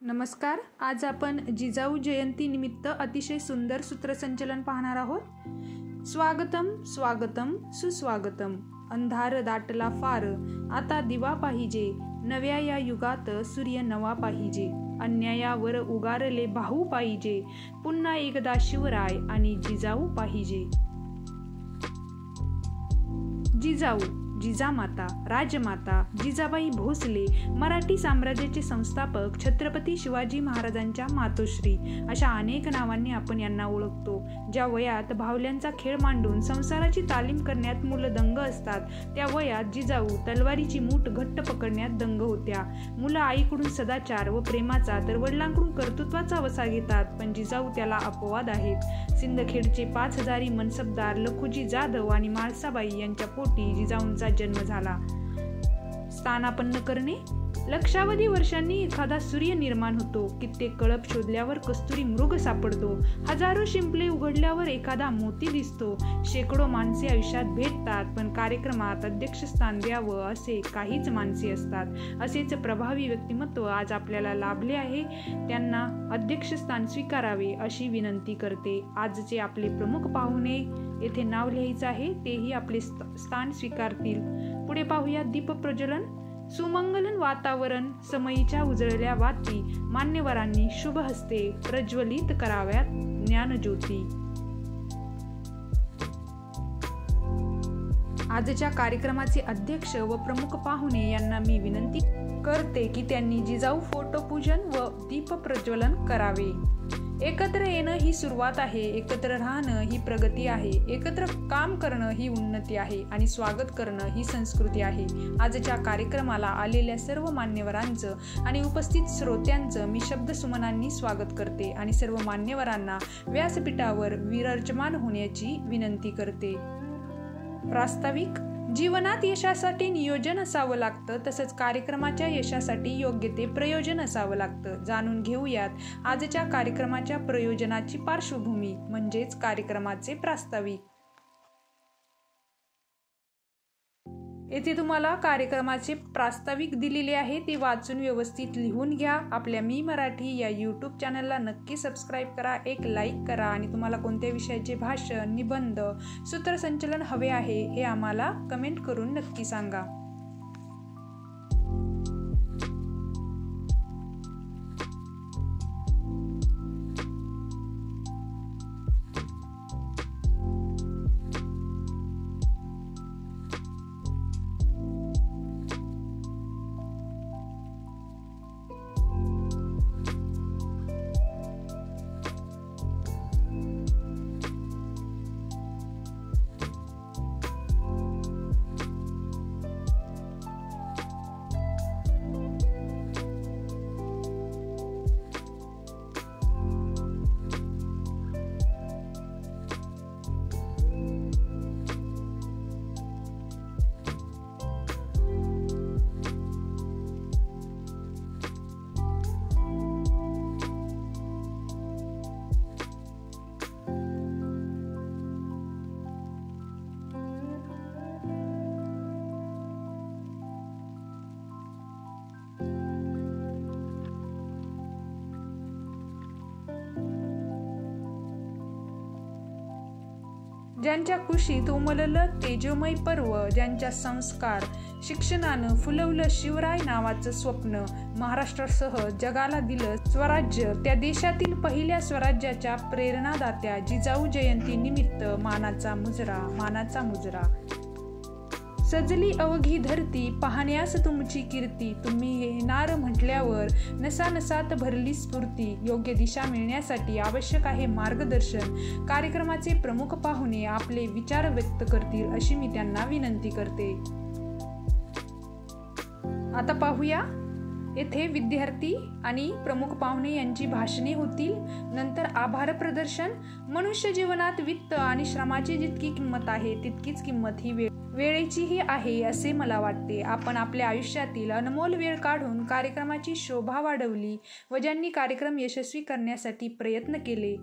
नमस्कार. आज आपण जिजाऊ जयंती निमित्त अतिशय सुंदर सूत्रसंचलन पाहणार आहोत. स्वागतम स्वागतम सुस्वागतम. अंधार दाटला फार, आता दिवा पाहिजे. नव्या या युगात सूर्य नवा पाहिजे. अन्यायावर उगारले भाऊ पाहिजे. पुन्हा एकदा शिवराय आणि जिजाऊ पाहिजे. जिजाऊ, जिजामाता, राजमाता जिजाबाई भोसले मराठी साम्राज्याचे संस्थापक छत्रपती शिवाजी महाराजांच्या मातोश्री अशा अनेक नावांनी आपण यांना ओळखतो. ज्या वयात भावल्यांचा खेळ मांडून संसाराची तालीम करण्यात मुलं दंग असतात, त्या वयात जिजाऊ तलवारीची मूठ घट्ट पकडण्यात दंग होत्या. मुलं आईकडून सदाचार व प्रेमाचा तर वडिलांकडून कर्तृत्वाचा वसा घेतात, पण जिजाऊ त्याला अपवाद आहेत. सिंदखेडचे 5000 मनसबदार लखुजी जाधव आणि माळसाबाई यांच्या पोटी जिजाऊंचा जन्म झाला. स्थानापन्न करणे. लक्षावधी वर्षांनी एखादा सूर्य निर्माण होतो. कित्येक कळप शोधल्यावर कस्तुरी मृग सापडतो. हजारो शिंपले उघडल्यावर एखादा मोती दिसतो. शेकडो माणसे आयुष्यात भेटतात, पण कार्यक्रमात अध्यक्षस्थान द्यावं असे काहीच माणसे असतात. असेच प्रभावी व्यक्तिमत्व आज आपल्याला लाभले आहे, त्यांना अध्यक्षस्थान स्वीकारावे अशी विनंती करते. आजचे आपले प्रमुख पाहुणे येथे नाव लिहायचं आहे, तेही आपले स्थान स्वीकारतील. पुढे पाहूया दीप प्रज्वलन. सुमंगलन वातावरण, समयीच्या उजळल्या वाती मान्यवरांनी शुभ हस्ते प्रज्वलित कराव्यात ज्ञानज्योती. आजच्या कार्यक्रमाचे अध्यक्ष व प्रमुख पाहुणे यांना मी विनंती करते की त्यांनी जिजाऊ फोटो पूजन व दीप प्रज्वलन करावे. एकत्र येणं ही सुरुवात आहे, एकत्र राहणं ही प्रगती आहे, एकत्र काम करणं ही उन्नती आहे आणि स्वागत करणं ही संस्कृती आहे. आजच्या कार्यक्रमाला आलेल्या सर्व मान्यवरांचं आणि उपस्थित श्रोत्यांचं मी शब्दसुमनांनी स्वागत करते आणि सर्व मान्यवरांना व्यासपीठावर विराजमान होण्याची विनंती करते. प्रास्ताविक. जीवनात यशासाठी नियोजन असावं लागतं, तसंच कार्यक्रमाच्या यशासाठी योग्य ते प्रयोजन असावं लागतं. जाणून घेऊयात आजच्या कार्यक्रमाच्या प्रयोजनाची पार्श्वभूमी म्हणजेच कार्यक्रमाचे प्रास्ताविक. येथे तुम्हाला कार्यक्रमाचे प्रास्ताविक दिलेले आहे, ते वाचून व्यवस्थित लिहून घ्या. आपल्या मी मराठी या यूट्यूब चॅनलला नक्की सबस्क्राईब करा, एक लाईक करा आणि तुम्हाला कोणत्या विषयाचे भाषण, निबंध, सूत्रसंचलन हवे आहे हे आम्हाला कमेंट करून नक्की सांगा. ज्यांच्या कुशीत उमललं तेजोमय पर्व, ज्यांच्या संस्कार शिक्षणानं फुलवलं शिवराय नावाचं स्वप्न, महाराष्ट्रासह जगाला दिलं स्वराज्य, त्या देशातील पहिल्या स्वराज्याच्या प्रेरणादात्या जिजाऊ जयंती निमित्त मानाचा मुजरा, मानाचा मुजरा. सजली अवघी धरती पाहण्यास तुमची कीर्ती, तुम्ही येणार म्हटल्यावर नसानसात भरली स्फूर्ती. योग्य दिशा मिळण्यासाठी आवश्यक आहे मार्गदर्शन. कार्यक्रमाचे प्रमुख पाहुणे आपले विचार व्यक्त करतील अशी मी त्यांना विनंती करते. आता पाहूया, येथे विद्यार्थी आणि प्रमुख पाहुणे यांची भाषणे होतील. नंतर आभार प्रदर्शन. मनुष्य जीवनात वित्त आणि श्रमाची जितकी किंमत आहे तितकीच किंमत ही वेळेचीही आहे असे मला वाटते. आपण आपल्या आयुष्यातील अनमोल वेळ काढून कार्यक्रमाची शोभा वाढवली व ज्यांनी कार्यक्रम यशस्वी करण्यासाठी प्रयत्न केले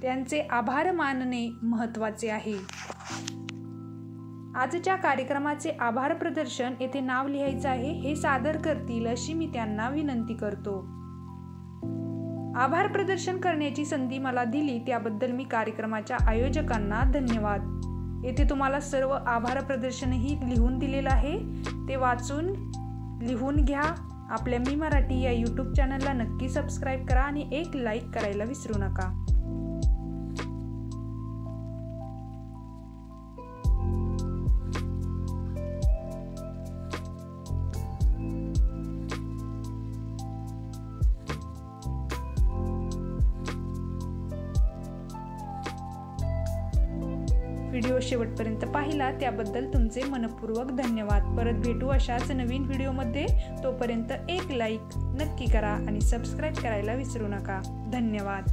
त्यांचे आभार मानणे महत्त्वाचे आहे. आजच्या कार्यक्रमाचे आभार प्रदर्शन येथे नाव लिहायचं आहे, हे सादर करतील अशी मी त्यांना विनंती करतो. आभार प्रदर्शन करण्याची संधी मला दिली त्याबद्दल मी कार्यक्रमाच्या आयोजकांना धन्यवाद। येथे तुम्हाला सर्व आभार प्रदर्शनही लिहून दिलेलं आहे, ते वाचून लिहून घ्या। आपल्या मी मराठी या यूट्यूब चॅनलला नक्की सबस्क्राईब करा आणि एक लाईक करायला विसरू नका। व्हिडिओ शेवटपर्यंत पाहिला त्याबद्दल तुमचे मनपूर्वक धन्यवाद। परत भेटू अशाच नवीन व्हिडिओमध्ये। तोपर्यंत एक लाईक नक्की करा आणि सबस्क्राईब करायला विसरू नका। धन्यवाद।